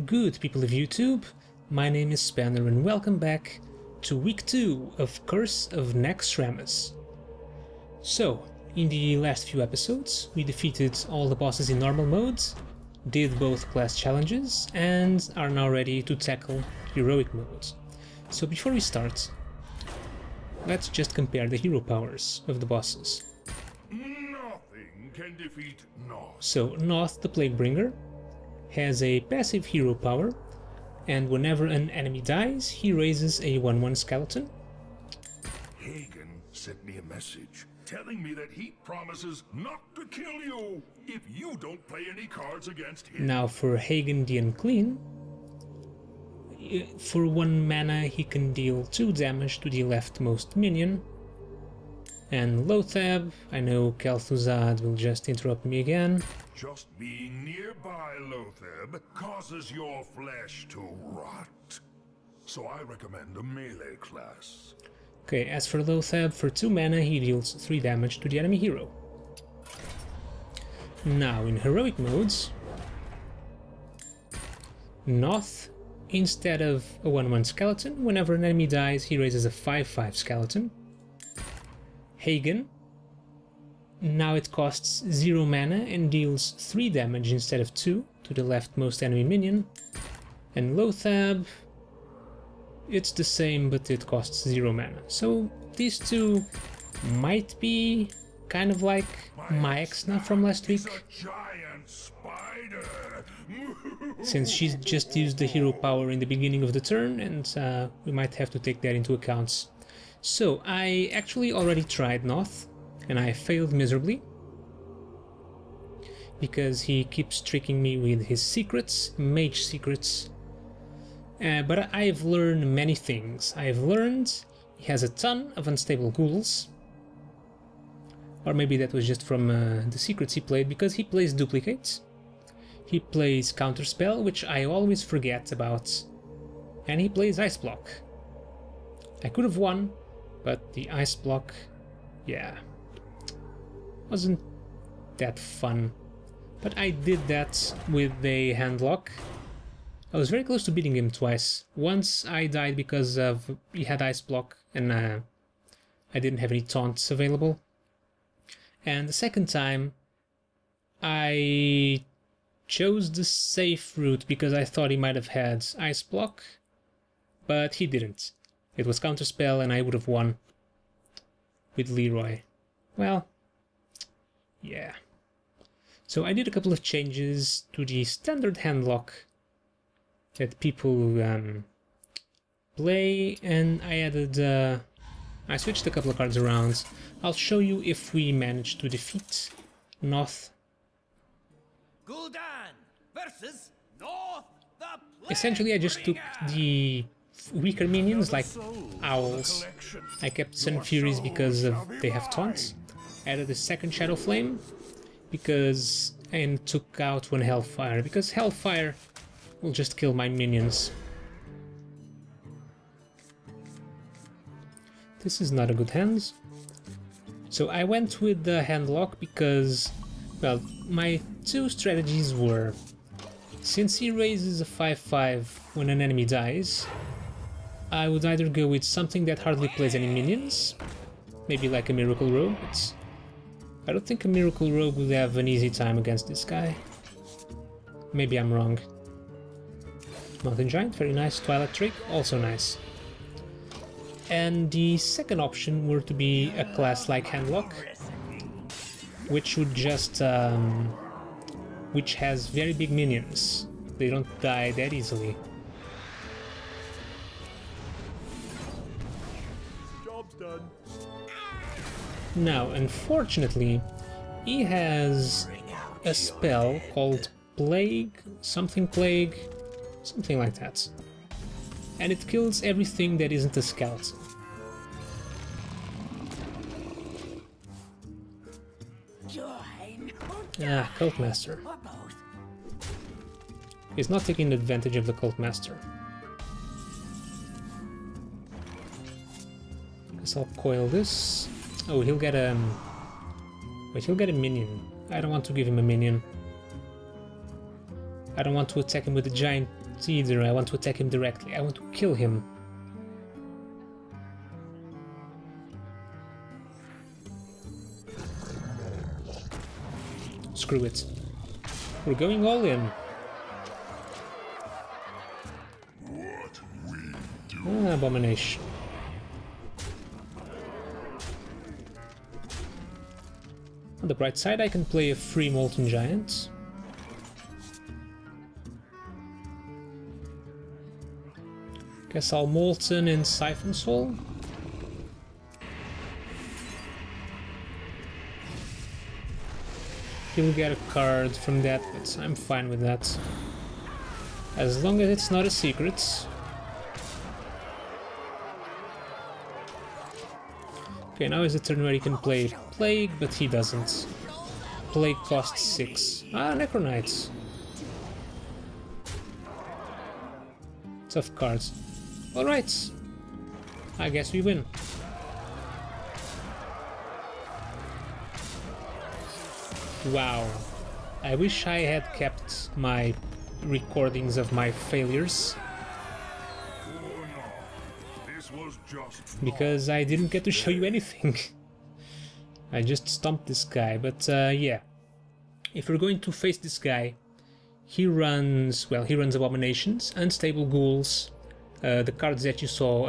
Good people of YouTube, my name is Spanner and welcome back to week 2 of Curse of Naxxramas. So, in the last few episodes, we defeated all the bosses in normal mode, did both class challenges, and are now ready to tackle heroic mode. So before we start, let's just compare the hero powers of the bosses. Nothing can defeat Noth. So, Noth the Plaguebringer has a passive hero power, and whenever an enemy dies, he raises a 1/1 skeleton. Hagen sent me a message telling me that he promises not to kill you if you don't play any cards against him. Now for Hagen the Unclean, for 1 mana he can deal 2 damage to the leftmost minion. And Lothab, I know Kel'Thuzad will just interrupt me again. Just being nearby, Lothab, causes your flesh to rot. So I recommend a melee class. Okay, as for Lothab, for 2 mana he deals 3 damage to the enemy hero. Now in heroic modes, Noth, instead of a 1/1 skeleton, whenever an enemy dies he raises a 5/5 skeleton. Hagen, now it costs 0 mana and deals 3 damage instead of 2 to the leftmost enemy minion. And Lothab, it's the same but it costs 0 mana. So these two might be kind of like my Exna from last week, Giant spider. since she's just used the hero power in the beginning of the turn, and we might have to take that into account. So, I actually already tried Noth, and I failed miserably, because he keeps tricking me with his secrets, mage secrets. But I've learned many things. I've learned he has a ton of unstable ghouls, or maybe that was just from the secrets he played, because he plays duplicates. He plays counterspell, which I always forget about, and he plays ice block. I could have won, but the ice block, yeah, wasn't that fun. But I did that with a handlock. I was very close to beating him twice. Once I died because of he had ice block and I didn't have any taunts available. And the second time I chose the safe route because I thought he might have had ice block, but he didn't. It was counterspell and I would have won with Leroy. Well, yeah. So I did a couple of changes to the standard handlock that people play, and I added, I switched a couple of cards around. I'll show you if we managed to defeat Noth. Gul'dan versus Noth the Plaguebringer. Essentially I just took the weaker minions like owls. I kept Sun Furies because they have taunts. Added a second Shadow Flame and took out 1 Hellfire, because Hellfire will just kill my minions. This is not a good hand. So I went with the handlock because, well, my 2 strategies were, since he raises a 5/5 when an enemy dies, I would either go with something that hardly plays any minions, maybe like a Miracle Rogue, but I don't think a Miracle Rogue would have an easy time against this guy. Maybe I'm wrong. Mountain Giant, very nice. Twilight Trick, also nice. And the second option were to be a class like Handlock, which would just, which has very big minions. They don't die that easily. Done. Now, unfortunately, he has a spell called Plague, something like that. And it kills everything that isn't a skeleton. Ah, Cult Master. He's not taking advantage of the Cult Master. Guess I'll coil this. Oh, he'll get a... Wait, he'll get a minion. I don't want to give him a minion. I don't want to attack him with the giant either, I want to attack him directly. I want to kill him. Screw it. We're going all in. What we do? Abomination. On the bright side, I can play a free Molten Giant. Guess I'll Molten and Siphon Soul. He'll get a card from that, but I'm fine with that. As long as it's not a secret. Okay, now is the turn where he can play Plague, but he doesn't. Plague costs 6. Ah, Necronites. Tough cards. Alright. I guess we win. Wow. I wish I had kept my recordings of my failures. Because I didn't get to show you anything. I just stomped this guy, but yeah. If we're going to face this guy, he runs, well, he runs Abominations, Unstable Ghouls, the cards that you saw.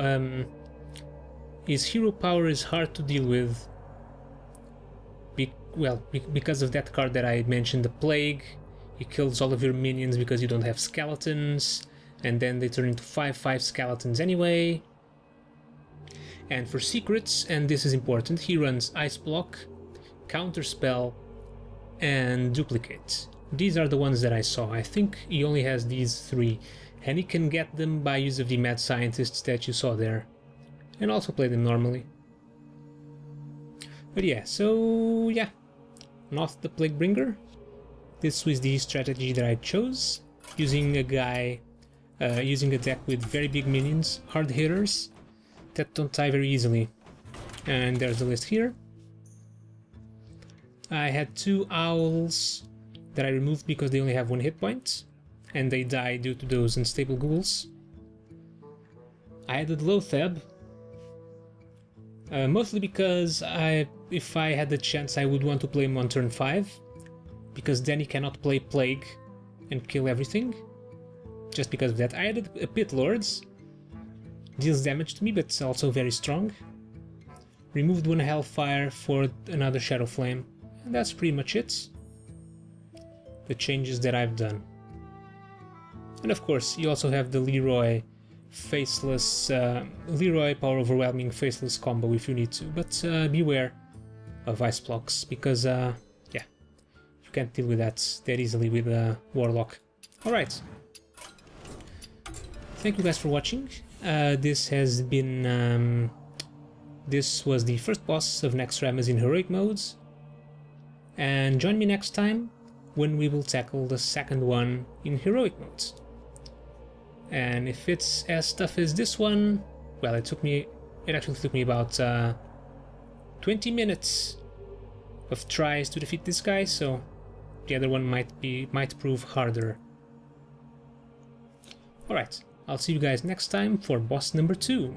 His hero power is hard to deal with. Because of that card that I mentioned, the Plague. He kills all of your minions because you don't have skeletons, and then they turn into 5/5 skeletons anyway. And for secrets, and this is important, he runs Ice Block, Counterspell, and Duplicate. These are the ones that I saw. I think he only has these 3, and he can get them by use of the Mad Scientists that you saw there, and also play them normally. But yeah, so yeah, Noth the Plaguebringer. This was the strategy that I chose, using a guy, using a deck with very big minions, hard hitters, that don't die very easily. And there's the list here. I had 2 owls that I removed because they only have 1 hit point, and they die due to those unstable ghouls. I added Lotheb, mostly because if I had the chance I would want to play him on turn 5, because then he cannot play Plague and kill everything. Just because of that. I added a Pit Lords. Deals damage to me, but it's also very strong. Removed 1 Hellfire for another Shadow Flame. And that's pretty much it. The changes that I've done. And of course, you also have the Leroy Faceless, Leroy Power Overwhelming Faceless combo if you need to. But beware of Ice Blocks, because yeah, you can't deal with that easily with Warlock. Alright. Thank you guys for watching. This has been, this was the first boss of Naxxramas in Heroic modes, and join me next time when we will tackle the second one in Heroic modes. And if it's as tough as this one, well, it actually took me about 20 minutes of tries to defeat this guy, so the other one might prove harder. Alright. I'll see you guys next time for boss number 2.